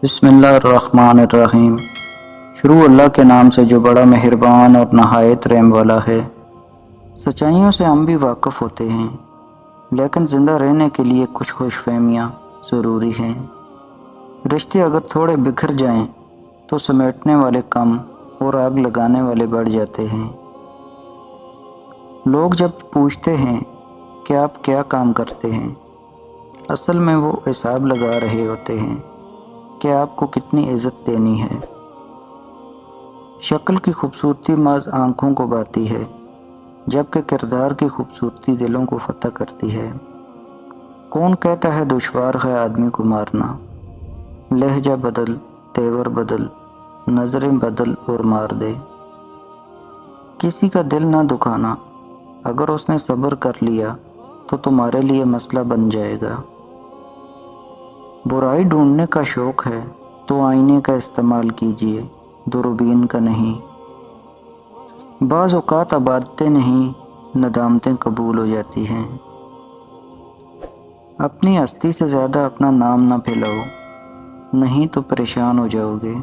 بسم اللہ الرحمن الرحیم۔ شروع اللہ کے نام سے جو بڑا مہربان اور نہایت رحم والا ہے۔ سچائیوں سے ہم بھی واقف ہوتے ہیں، لیکن زندہ رہنے کے لیے کچھ خوش فہمیاں ضروری ہیں۔ رشتے اگر تھوڑے بکھر جائیں تو سمیٹنے والے کم اور آگ لگانے والے بڑھ جاتے ہیں۔ لوگ جب پوچھتے ہیں کہ آپ کیا کام کرتے ہیں، اصل میں وہ حساب لگا رہے ہوتے ہیں کہ آپ کو کتنی عزت دینی ہے۔ شکل کی خوبصورتی محض آنکھوں کو بھاتی ہے، جبکہ کردار کی خوبصورتی دلوں کو فتح کرتی ہے۔ کون کہتا ہے دشوار ہے آدمی کو مارنا؟ لہجہ بدل، تیور بدل، نظریں بدل اور مار دے۔ کسی کا دل نہ دکھانا، اگر اس نے صبر کر لیا تو تمہارے لیے مسئلہ بن جائے گا۔ برائی ڈھونڈنے کا شوق ہے تو آئینے کا استعمال کیجیے، دوربین کا نہیں۔ بعض اوقات عبادتیں نہیں، ندامتیں قبول ہو جاتی ہیں۔ اپنی ہستی سے زیادہ اپنا نام نہ پھیلاؤ، نہیں تو پریشان ہو جاؤ گے۔